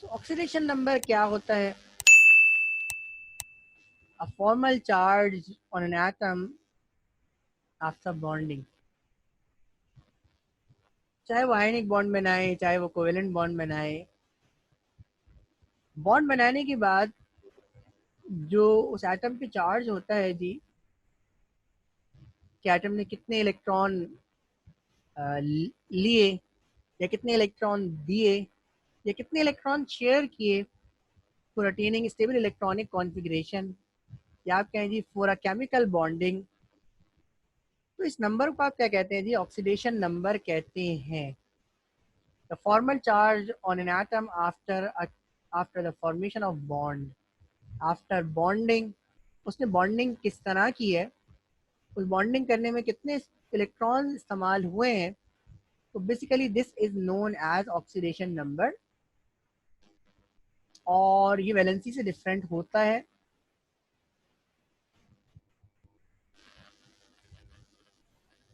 Oxidation number क्या होता है? A formal charge on an atom after bonding. चाहे वो आयनिक बॉन्ड बनाए, चाहे वो कोवेलेंट बॉन्ड बनाए, बॉन्ड बनाने के बाद जो उस एटम पे चार्ज होता है जी, कि एटम ने कितने इलेक्ट्रॉन लिए या कितने इलेक्ट्रॉन दिए या कितने इलेक्ट्रॉन शेयर किए for attaining stable electronic configuration, या आप कहें जी फॉर अ केमिकल बॉन्डिंग। तो इस नंबर को आप क्या कहते हैं जी? ऑक्सीडेशन नंबर कहते हैं। The formal charge on an atom after the formation of bond, after bonding. उसने बॉन्डिंग किस तरह की है, उस बॉन्डिंग करने में कितने इलेक्ट्रॉन इस्तेमाल हुए हैं, तो basically this is known as oxidation number. और ये वैलेंसी से डिफरेंट होता है।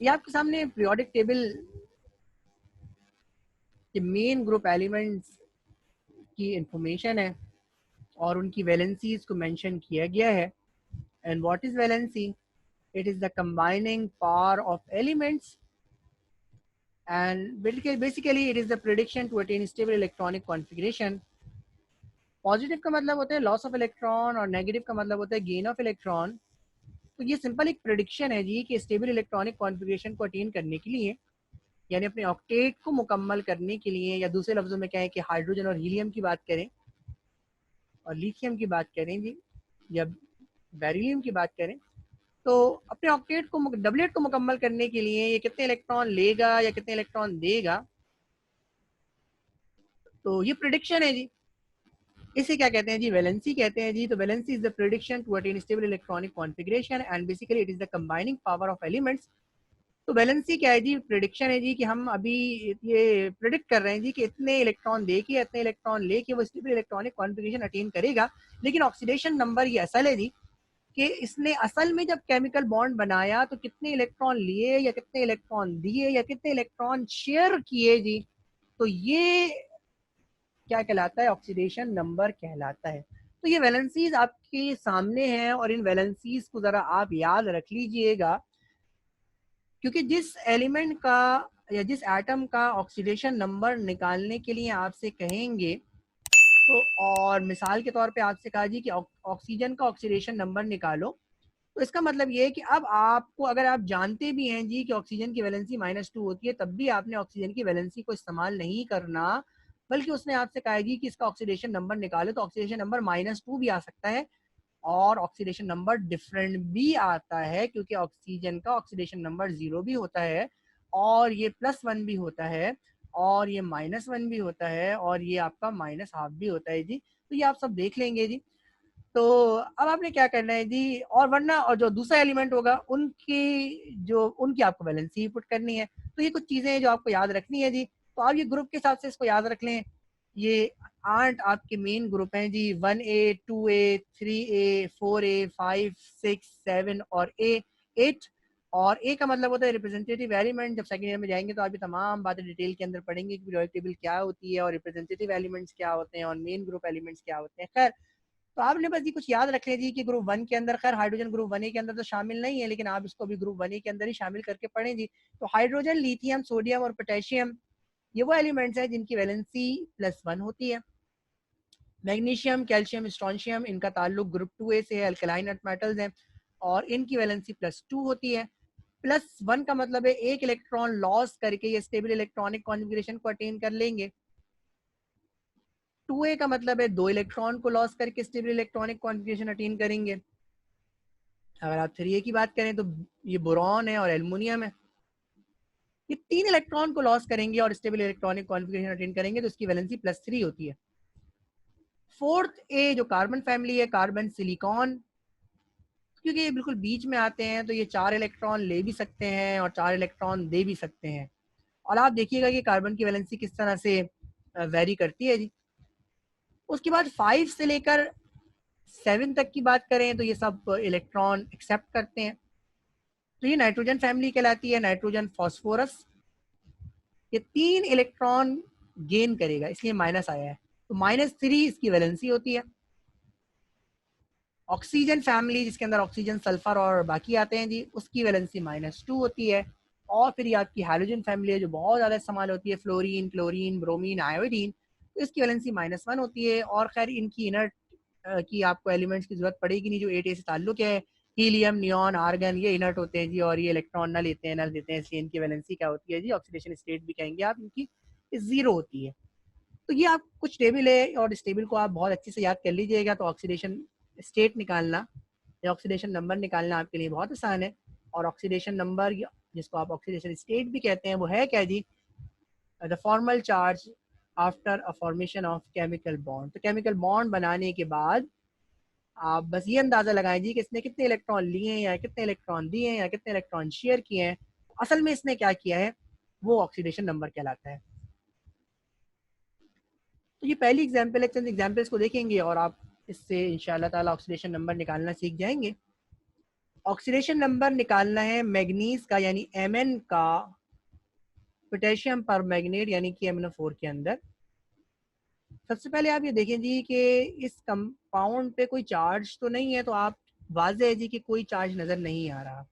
ये आपके सामने पीरियोडिक टेबल के मेन ग्रुप एलिमेंट्स की इंफॉर्मेशन है और उनकी वैलेंसीज को मेंशन किया गया है। And what is valency? It is the combining power of elements and basically it is the prediction to attain stable electronic configuration। Positive का मतलब होता है लॉस ऑफ इलेक्ट्रॉन और नेगेटिव का मतलब होता है गेन ऑफ इलेक्ट्रॉन। तो ये सिंपल एक प्रिडिक्शन है जी कि स्टेबल इलेक्ट्रॉनिक कॉन्फ़िगरेशन को अटेन करने के लिए, यानी अपने ऑक्टेट को मुकम्मल करने के लिए, या दूसरे लफ्जों में कहें कि हाइड्रोजन और हीलियम की बात करें और लिथियम की बात करें जी, या बेरिलियम की बात करें, तो अपने ऑक्टेट को डबलेट को मुकम्मल करने के लिए ये कितने इलेक्ट्रॉन लेगा या कितने इलेक्ट्रॉन देगा, तो ये प्रिडिक्शन है जी। इसे क्या कहते हैं जी? वैलेंसी कहते हैं जी। तो valency is the prediction to attain stable electronic configuration and basically it is the combining power of elements. तो वैलेंसी क्या है जी? प्रेडिक्शन है जी कि हम अभी ये प्रेडिक्ट कर रहे हैं जी कि इतने इलेक्ट्रॉन दे के इतने इलेक्ट्रॉन लेके वो स्टेबल इलेक्ट्रॉनिक कॉन्फ़िगरेशन अटेन करेगा। लेकिन ऑक्सीडेशन नंबर ये असल है जी कि इसने असल में जब केमिकल बॉन्ड बनाया तो कितने इलेक्ट्रॉन लिए या कितने इलेक्ट्रॉन दिए या कितने इलेक्ट्रॉन शेयर किए जी, तो ये क्या कहलाता है? ऑक्सीडेशन नंबर कहलाता है। तो ये वैलेंसीज आपके सामने हैं और इन वैलेंसीज को ज़रा आप याद रख लीजिएगा, क्योंकि जिस एलिमेंट का या जिस एटम का ऑक्सीडेशन नंबर निकालने के लिए आपसे कहेंगे, तो और मिसाल के तौर पे आपसे कहा जी कि ऑक्सीजन का ऑक्सीडेशन नंबर निकालो, तो इसका मतलब ये है कि अब आपको, अगर आप जानते भी हैं जी कि ऑक्सीजन की वैलेंसी -2 होती है, तब भी आपने ऑक्सीजन की वैलेंसी को इस्तेमाल नहीं करना, बल्कि उसने आपसे कहा जी कि इसका ऑक्सीडेशन नंबर निकालो, तो ऑक्सीडेशन नंबर -2 भी आ सकता है और ऑक्सीडेशन नंबर डिफरेंट भी आता है, क्योंकि ऑक्सीजन का ऑक्सीडेशन नंबर 0 भी होता है और ये +1 भी होता है और ये -1 भी होता है और ये आपका -12 भी होता है जी। तो ये आप सब देख लेंगे जी। तो अब आपने क्या करना है जी, और वरना और जो दूसरा एलिमेंट होगा उनकी आपको वैलेंसी पुट करनी है। तो ये कुछ चीज़ें हैं जो आपको याद रखनी है जी। तो आप ये ग्रुप के हिसाब से इसको याद रख लें। ये 8 आपके मेन ग्रुप हैं जी, 1A, 2A, 3A, 4A, 5, 6, 7 और A8। और ए का मतलब होता है रिप्रेजेंटेटिव एलिमेंट। जब सेकंड ईयर में जाएंगे तो आप ये तमाम बातें डिटेल के अंदर पढ़ेंगे कि पीरियोडिक टेबल क्या होती है और रिप्रेजेंटेटिव एलिमेंट्स क्या होते हैं और मेन ग्रुप एलिमेंट्स क्या होते हैं। खैर, तो आपने बस ये कुछ याद रख लीजिए कि ग्रुप 1 के अंदर, खैर हाइड्रोजन ग्रुप 1A के अंदर तो शामिल नहीं है, लेकिन आप इसको भी ग्रुप 1A के अंदर ही शामिल करके पढ़ें जी। तो हाइड्रोजन, लिथियम, सोडियम और पोटेशियम, ये वो एलिमेंट्स हैं जिनकी वैलेंसी +1 होती है। मैग्नीशियम, कैल्शियम, स्ट्रोंशियम, इनका ताल्लुक ग्रुप 2A से है, अल्कलाइन अर्थ मेटल्स हैं और इनकी वैलेंसी +2 होती है। +1 का मतलब है एक इलेक्ट्रॉन लॉस करके ये स्टेबल इलेक्ट्रॉनिक कॉन्फ़िगरेशन को अटेन कर लेंगे। 2A का मतलब है 2 इलेक्ट्रॉन को लॉस करके स्टेबल इलेक्ट्रॉनिक कॉन्फ़िगरेशन अटेन करेंगे। अगर आप 3A की बात करें तो ये बोरॉन है और एल्युमिनियम है। ये 3 इलेक्ट्रॉन को लॉस करेंगे और स्टेबल इलेक्ट्रॉनिक कॉन्फ़िगरेशन अटेन करेंगे, तो इसकी वैलेंसी +3 होती है। 4th A जो कार्बन फैमिली है, कार्बन सिलिकॉन, क्योंकि ये बिल्कुल बीच में आते हैं तो ये 4 इलेक्ट्रॉन ले भी सकते हैं और 4 इलेक्ट्रॉन दे भी सकते हैं। और आप देखिएगा कि कार्बन की वैलेंसी किस तरह से वेरी करती है जी। उसके बाद 5 से लेकर 7 तक की बात करें तो ये सब इलेक्ट्रॉन एक्सेप्ट करते हैं। तो ये नाइट्रोजन फैमिली कहलाती है, नाइट्रोजन फॉस्फोरस। ये 3 इलेक्ट्रॉन गेन करेगा, इसलिए माइनस आया है। तो -3 इसकी वैलेंसी होती है। ऑक्सीजन फैमिली जिसके अंदर ऑक्सीजन, सल्फर और बाकी आते हैं जी, उसकी वैलेंसी -2 होती है। और फिर ये आपकी हाइड्रोजन फैमिली है जो बहुत ज़्यादा इस्तेमाल होती है, फ्लोरीन, क्लोरीन, ब्रोमीन, आयोडीन, तो इसकी वैलेंसी -1 होती है। और खैर इनकी इनर्ट की आपको एलिमेंट्स की जरूरत पड़ेगी नहीं, जो 8A से ताल्लुक है, हीलियम, नियॉन, आर्गन, ये इनर्ट होते हैं जी, और ये इलेक्ट्रॉन न लेते हैं, न देते हैं, इसलिए इनकी वैलेंसी क्या होती है जी, ऑक्सीडेशन स्टेट भी कहेंगे आप, इनकी 0 होती है। तो ये आप कुछ टेबल है और इस टेबल को आप बहुत अच्छे से याद कर लीजिएगा। तो ऑक्सीडेशन स्टेट निकालना या ऑक्सीडेशन नंबर निकालना आपके लिए बहुत आसान है। और ऑक्सीडेशन नंबर जिसको आप ऑक्सीडेशन स्टेट भी कहते हैं वो है क्या जी, the formal charge after a formation of chemical bond. तो केमिकल बॉन्ड बनाने के बाद आप बस ये अंदाजा लगाएं जी कि इसने कितने इलेक्ट्रॉन लिए हैं या कितने इलेक्ट्रॉन दिए हैं या कितने इलेक्ट्रॉन शेयर किए हैं, असल में इसने क्या किया है वो ऑक्सीडेशन नंबर कहलाता है। तो ये पहली एग्जाम्पल है, चंद एग्जाम्पल्स को देखेंगे और आप इससे इंशाल्लाह ताला ऑक्सीडेशन नंबर निकालना सीख जाएंगे। ऑक्सीडेशन नंबर निकालना है मैग्नीज का यानी Mn का पोटेशियम पर मैग्नेट यानी कि MnO4 के अंदर। सबसे पहले आप ये देखें जी कि इस कंपाउंड पे कोई चार्ज तो नहीं है, तो आप वाज़ेह है जी कि कोई चार्ज नज़र नहीं आ रहा।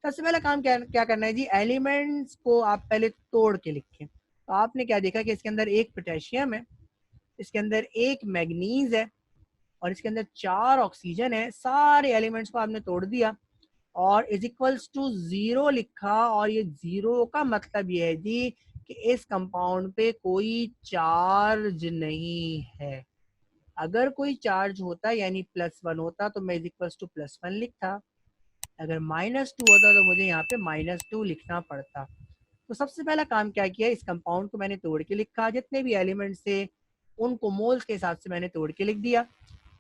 सबसे पहला काम क्या करना है जी, एलिमेंट्स को आप पहले तोड़ के लिखें। तो आपने क्या देखा कि इसके अंदर एक पोटेशियम है, इसके अंदर एक मैग्नीज है और इसके अंदर 4 ऑक्सीजन है। सारे एलिमेंट्स को आपने तोड़ दिया और इज इक्वल्स टू 0 लिखा। और ये 0 का मतलब ये है जी कि इस कंपाउंड पे कोई चार्ज नहीं है। अगर कोई चार्ज होता यानी +1 होता तो मैं इज इक्वल्स टू +1 लिखता, अगर -2 होता तो मुझे यहाँ पे -2 लिखना पड़ता। तो सबसे पहला काम क्या किया, इस कंपाउंड को मैंने तोड़ के लिखा, जितने भी एलिमेंट्स थे उनको मोल्स के हिसाब से मैंने तोड़ के लिख दिया।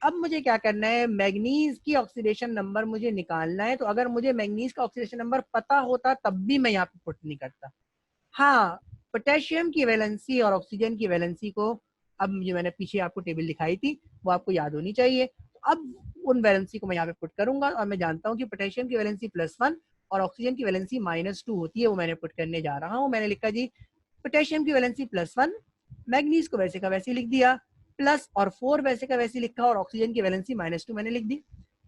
अब मुझे क्या करना है, मैग्नीज की ऑक्सीडेशन नंबर मुझे निकालना है। तो अगर मुझे मैग्नीज का ऑक्सीडेशन नंबर पता होता तब भी मैं यहाँ पे पुट नहीं करता। हाँ, पोटेशियम की वैलेंसी और ऑक्सीजन की वैलेंसी को अब मुझे, मैंने पीछे आपको टेबल दिखाई थी वो आपको याद होनी चाहिए। तो अब उन वैलेंसी को मैं यहाँ पे पुट करूंगा और मैं जानता हूँ कि पोटेशियम की वैलेंसी +1 और ऑक्सीजन की वैलेंसी -2 होती है, वो मैंने पुट करने जा रहा हूँ। मैंने लिखा जी पोटेशियम की वैलेंसी +1, मैग्नीज को वैसे का वैसे लिख दिया, प्लस और 4 वैसे का वैसे लिखा और ऑक्सीजन की वैलेंसी -2 मैंने लिख दी।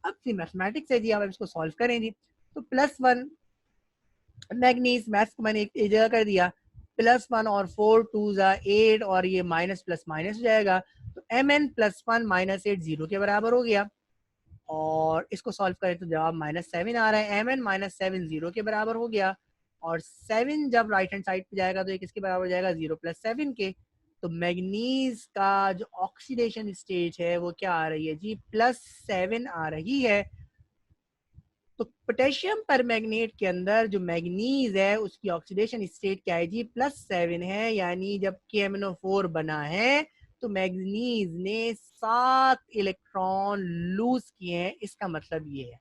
अब सी मैथमेटिक्स है जी, अब इसको सॉल्व करें जी। तो +1 मैग्नीज, मैथ्स को मैंने एक जगह कर दिया, +1 और 4 2 8 और ये माइनस प्लस माइनस हो जाएगा। तो Mn +1 -8 0 के बराबर हो गया। और इसको सॉल्व करें तो जवाब -7 आ रहा है। Mn -7 0 के बराबर हो गया। और 7 जब राइट हैंड साइड पे जाएगा तो ये किसके बराबर हो जाएगा, 0 + 7 के। तो मैग्नीज का जो ऑक्सीडेशन स्टेज है वो क्या आ रही है जी, +7 आ रही है। तो पोटेशियम पर मैग्नेट के अंदर जो मैग्नीज है उसकी ऑक्सीडेशन स्टेट क्या है जी, +7 है। यानी जब KMnO4 बना है तो मैग्नीज ने 7 इलेक्ट्रॉन लूज किए हैं, इसका मतलब ये है।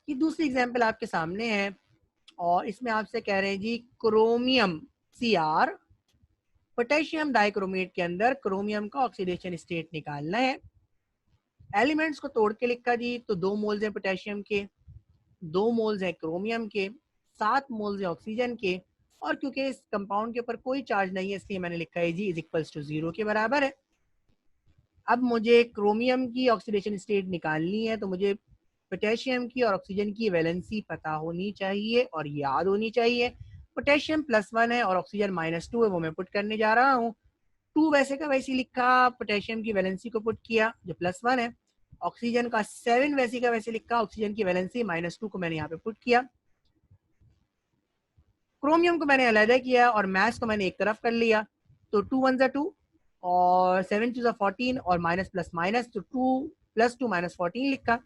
ये दूसरी एग्जांपल आपके सामने है और इसमें आपसे कह रहे हैं जी क्रोमियम Cr, पोटेशियम डाइक्रोमेट के अंदर क्रोमियम का ऑक्सीडेशन स्टेट निकालना है। एलिमेंट्स को तोड़ के लिखा जी, तो 2 मोल्स है पोटेशियम के, 2 मोल्स है क्रोमियम के, 7 मोल्स है ऑक्सीजन के। और क्योंकि इस कंपाउंड के ऊपर कोई चार्ज नहीं है इसलिए मैंने लिखा है जी इज इक्वल्स टू 0 के बराबर है। अब मुझे क्रोमियम की ऑक्सीडेशन स्टेट निकालनी है, तो मुझे पोटेशियम की और ऑक्सीजन की वैलेंसी पता होनी चाहिए और याद होनी चाहिए। पोटेशियम +1 है और ऑक्सीजन -2 है, वो मैं पुट करने जा रहा हूँ। 2 वैसे का वैसे लिखा, पोटेशियम की वैलेंसी को पुट किया जो +1 है। ऑक्सीजन का 7 वैसे का वैसे लिखा, ऑक्सीजन की वैलेंसी -2 को मैंने यहाँ पे पुट किया। क्रोमियम को मैंने अलहदा किया और मैथ्स को मैंने एक तरफ कर लिया। तो 2 1 2 और 7 2 14 और माइनस प्लस माइनस, तो 2 + 2 -14 लिखा।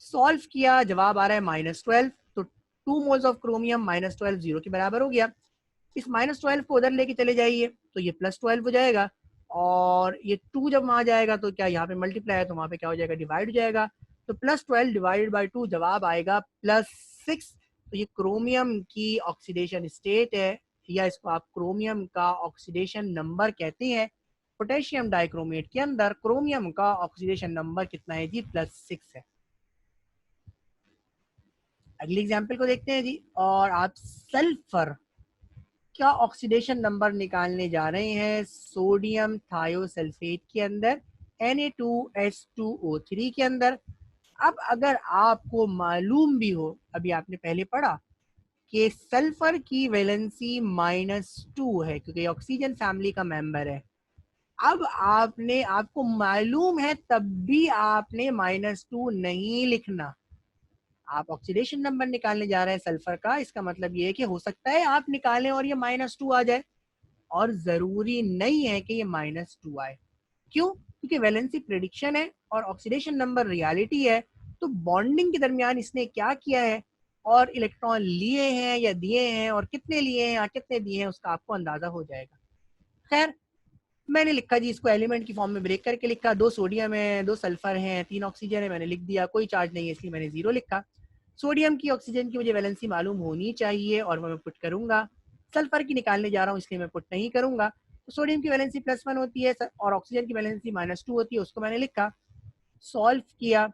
सॉल्व किया, जवाब आ रहा है -12। तो 2 मोल्स ऑफ क्रोमियम -12 0 के बराबर हो गया। इस -12 को उधर लेके चले जाइए तो ये +12 हो जाएगा। और ये 2 जब वहां जाएगा तो क्या यहाँ पे मल्टीप्लाई है तो वहां पे क्या हो जाएगा, डिवाइड हो जाएगा। तो +12 डिवाइडेड बाई 2 जवाब आएगा +6। तो ये क्रोमियम की ऑक्सीडेशन स्टेट है या इसको आप क्रोमियम का ऑक्सीडेशन नंबर कहते हैं। पोटेशियम डाइक्रोमेट के अंदर क्रोमियम का ऑक्सीडेशन नंबर कितना है जी, +6 है। अगली एग्जाम्पल को देखते हैं जी। और आप सल्फर का ऑक्सीडेशन नंबर निकालने जा रहे हैं सोडियम थायोसल्फेट के अंदर Na2H2O3 के अंदर। अब अगर आपको मालूम भी हो, अभी आपने पहले पढ़ा कि सल्फर की वैलेंसी -2 है क्योंकि ऑक्सीजन फैमिली का मेंबर है। अब आपको मालूम है तब भी आपने -2 नहीं लिखना। आप ऑक्सीडेशन नंबर निकालने जा रहे हैं सल्फर का, इसका मतलब ये है कि हो सकता है आप निकालें और ये -2 आ जाए, और जरूरी नहीं है कि ये -2 आए। क्यों? क्योंकि वैलेंसी प्रेडिक्शन है और ऑक्सीडेशन नंबर रियलिटी है। तो बॉन्डिंग के दरमियान इसने क्या किया है और इलेक्ट्रॉन लिए हैं या दिए हैं और कितने लिए हैं या कितने दिए हैं उसका आपको अंदाजा हो जाएगा। खैर, मैंने लिखा जी इसको एलिमेंट की फॉर्म में ब्रेक करके लिखा। 2 सोडियम है, 2 सल्फर है, 3 ऑक्सीजन है, मैंने लिख दिया। कोई चार्ज नहीं है इसलिए मैंने 0 लिखा। सोडियम की ऑक्सीजन की मुझे वैलेंसी मालूम होनी चाहिए और वो मैं पुट करूंगा। सल्फर की निकालने जा रहा हूँ इसलिए मैं पुट नहीं करूंगा। तो सोडियम की वैलेंसी +1 होती है और ऑक्सीजन की वैलेंसी -2 होती है, उसको मैंने लिखा। सॉल्व किया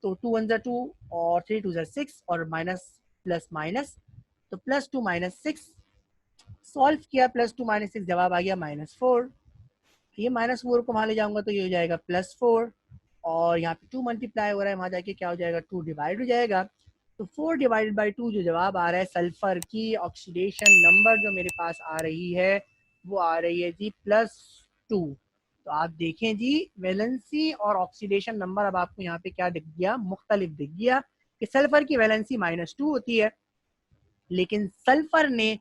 तो 2 1 2 और 3 2 6 और माइनस प्लस माइनस, तो +2 -6। सॉल्व किया, +2 -6 जवाब आ गया -4। ये -4 को वहाँ ले जाऊंगा तो ये हो जाएगा +4 और यहाँ पे 2 मल्टीप्लाई हो रहा है, वहाँ जाके क्या हो जाएगा 2 डिवाइड हो जाएगा। तो 4 डिवाइडेड बाई 2 जो जवाब आ रहा है सल्फर की ऑक्सीडेशन नंबर जो मेरे पास आ रही है वो आ रही है जी +2। तो आप देखें जी वैलेंसी और ऑक्सीडेशन नंबर अब आपको यहाँ पे क्या दिख गया, मुख्तलिफ दिख गया कि सल्फर की वैलेंसी -2 होती है लेकिन सल्फर ने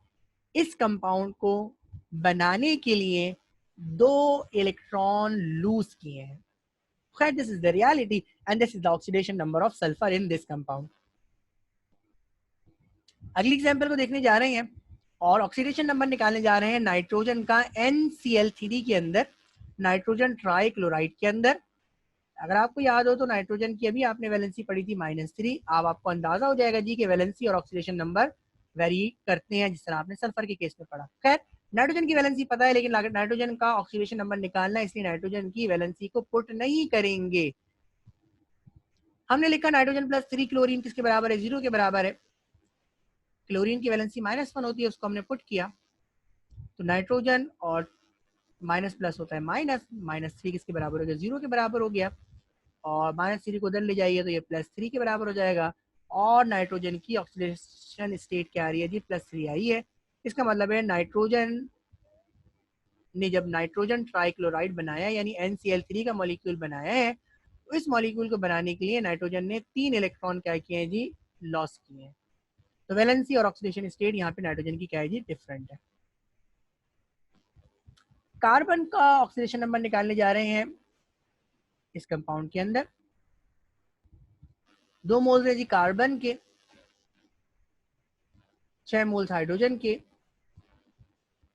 इस कंपाउंड को बनाने के लिए 2 इलेक्ट्रॉन लूज किए हैं। खैर, this is the reality and this is the oxidation number of sulphur in this compound. अगली एग्जांपल को देखने जा रहे हैं और ऑक्सीडेशन नंबर निकालने जा रहे हैं नाइट्रोजन का NCl3 के अंदर, नाइट्रोजन ट्राइक्लोराइड के अंदर। अगर आपको याद हो तो नाइट्रोजन की अभी आपने वैलेंसी पढ़ी थी -3। अब आपको अंदाजा हो जाएगा जी कि वैलेंसी और ऑक्सीडेशन नंबर वेरी करते हैं जिस तरह आपने सल्फर के केस में पढ़ा। खैर, नाइट्रोजन की वैलेंसी पता है लेकिन नाइट्रोजन का ऑक्सीडेशन नंबर निकालना है, इसलिए नाइट्रोजन की वैलेंसी को पुट नहीं करेंगे। हमने लिखा नाइट्रोजन +3 क्लोरीन किसके बराबर है, 0 के बराबर है। क्लोरीन की वैलेंसी -1 होती है, उसको हमने पुट किया तो नाइट्रोजन और माइनस प्लस होता है माइनस, -3 किसके बराबर हो गया, 0 के बराबर हो गया। और -3 को उधर ले जाइए तो ये +3 के बराबर हो जाएगा। और नाइट्रोजन की ऑक्सीडेशन स्टेट क्या आ रही है जी, +3 आई है। इसका मतलब है नाइट्रोजन ने जब नाइट्रोजन ट्राइक्लोराइड बनाया यानी NCl3 का मॉलिक्यूल बनाया है तो इस मॉलिक्यूल को बनाने के लिए नाइट्रोजन ने 3 इलेक्ट्रॉन क्या किए हैं जी, लॉस किए हैं। तो वैलेंसी और ऑक्सीडेशन स्टेट यहाँ पे नाइट्रोजन की क्या है जी, डिफरेंट है। कार्बन का ऑक्सीडेशन नंबर निकालने जा रहे हैं इस कंपाउंड के अंदर। 2 मोल्स है जी कार्बन के, 6 मोल्स हाइड्रोजन के।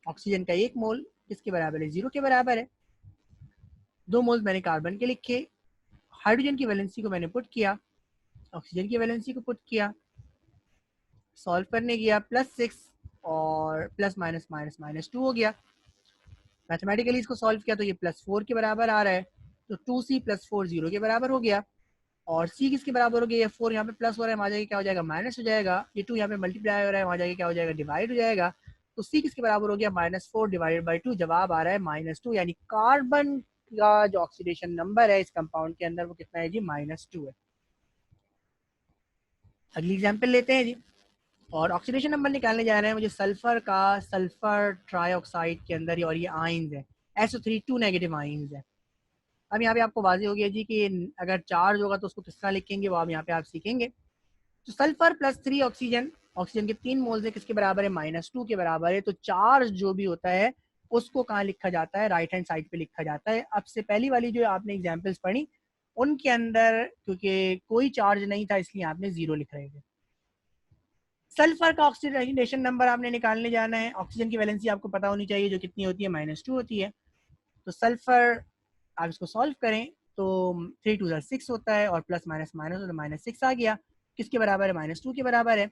ऑक्सीजन का 1 मोल किसके बराबर है, 0 के बराबर है। 2 मोल्स मैंने कार्बन के लिखे, हाइड्रोजन की वैलेंसी को मैंने पुट किया, ऑक्सीजन की वैलेंसी को पुट किया, सॉल्व करने गया +6 और प्लस माइनस माइनस -2 हो गया। मैथमेटिकली इसको सॉल्व किया तो ये +4 के बराबर आ रहा है, तो 2C + 4 0 के बराबर हो गया। और C किसके बराबर हो गया, ये 4 यहाँ पे प्लस हो रहा है, वहाँ जाके क्या हो जाएगा माइनस हो जाएगा। ये 2 यहाँ पे मल्टीप्लाई हो रहा है, वहाँ जाके क्या हो जाएगा डिवाइड हो जाएगा। तो C किसके बराबर हो गया, -4 डिवाइडेड बाई 2, जवाब आ रहा है -2। यानी कार्बन का जो ऑक्सीडेशन नंबर है इस कंपाउंड के अंदर वो कितना है जी, -2 है। अगली एग्जाम्पल लेते हैं जी और ऑक्सीडेशन नंबर निकालने जा रहे हैं मुझे सल्फर का, सल्फर ट्राईऑक्साइड के अंदर, और ये आइंस है SO3 2 नेगेटिव आइंस है। अब यहाँ पे आपको वाजे हो गया जी कि अगर चार्ज होगा तो उसको किस तरह लिखेंगे, वो अब यहाँ पे आप सीखेंगे। तो सल्फर +3 ऑक्सीजन, ऑक्सीजन के 3 मोल्स है किसके बराबर है, -2 के बराबर है। तो चार्ज जो भी होता है उसको कहाँ लिखा जाता है, राइट हैंड साइड पे लिखा जाता है। अब से पहली वाली जो आपने एग्जाम्पल्स पढ़ी उनके अंदर क्योंकि कोई चार्ज नहीं था इसलिए आपने 0 लिख रहे थे। सल्फर का ऑक्सीडेशन नंबर आपने निकालने जाना है, ऑक्सीजन की वैलेंसी आपको पता होनी चाहिए जो कितनी होती है, -2 होती है। तो सल्फर आप इसको सॉल्व करें तो 3 2 6 होता है और प्लस माइनस माइनस होता है, -6 आ गया। किसके बराबर है, -2 के बराबर है।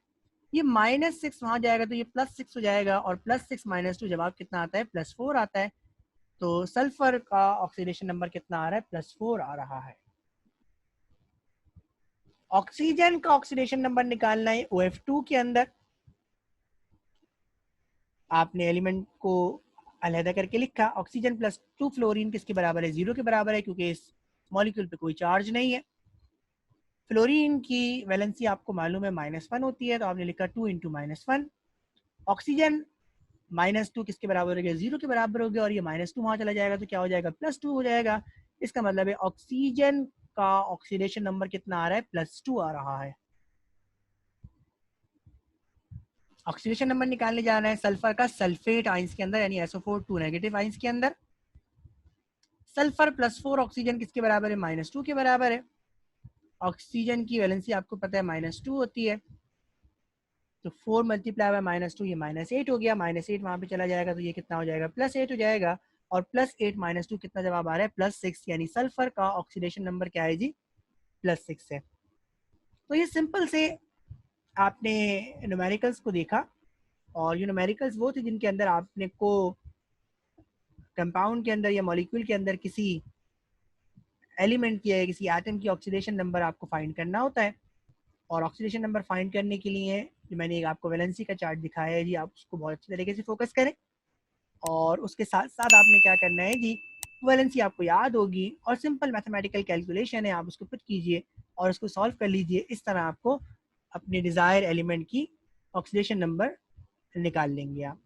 ये -6 वहाँ जाएगा तो ये +6 हो जाएगा और +6 -2 जवाब कितना आता है, +4 आता है। तो सल्फर का ऑक्सीडेशन नंबर कितना आ रहा है, +4 आ रहा है। ऑक्सीजन का ऑक्सीडेशन नंबर निकालना है OF2 के अंदर। आपने एलिमेंट को अलहदा करके लिखा। ऑक्सीजन प्लस 2 फ्लोरीन किसके बराबर है? 0 के बराबर है, क्योंकि इस मॉलिक्यूल पे कोई चार्ज नहीं है। फ्लोरीन की वैलेंसी आपको मालूम है -1 होती है, तो आपने लिखा 2 इंटू -1। ऑक्सीजन -2 किसके बराबर हो गया? 0 के बराबर हो गया, और ये -2 वहाँ चला जाएगा तो क्या हो जाएगा? +2 हो जाएगा। इसका मतलब है ऑक्सीजन का ऑक्सीडेशन नंबर कितना आ रहा है? +2 आ रहा है। ऑक्सीडेशन नंबर निकालने जाना है सल्फर का सल्फेट आइंस के अंदर, यानी SO4 2 नेगेटिव आइंस के अंदर। सल्फर +4 ऑक्सीजन किसके बराबर है? -2 के बराबर है। ऑक्सीजन की वैलेंसी आपको पता है -2 होती है, तो 4 मल्टीप्लाई बाय -2, ये -8 हो गया। -8 वहाँ पे चला जाएगा तो ये कितना हो जाएगा? +8 हो जाएगा। और +8 -2 कितना जवाब आ रहा है? +6, यानी सल्फर का ऑक्सीडेशन नंबर क्या है जी? +6 है। तो ये सिंपल से आपने न्यूमेरिकल्स को देखा, और ये न्यूमेरिकल्स वो थे जिनके अंदर आपने को कंपाउंड के अंदर या मॉलिक्यूल के अंदर किसी एलिमेंट की या किसी एटम की ऑक्सीडेशन नंबर आपको फाइंड करना होता है। और ऑक्सीडेशन नंबर फाइंड करने के लिए जो मैंने एक आपको वैलेंसी का चार्ट दिखाया है जी, आप उसको बहुत अच्छी तरीके से फोकस करें। और उसके साथ साथ आपने क्या करना है जी, वैलेंसी आपको याद होगी, और सिंपल मैथमेटिकल कैलकुलेशन है, आप उसको पुट कीजिए और उसको सॉल्व कर लीजिए। इस तरह आपको अपने डिज़ायर एलिमेंट की ऑक्सीडेशन नंबर निकाल लेंगे आप।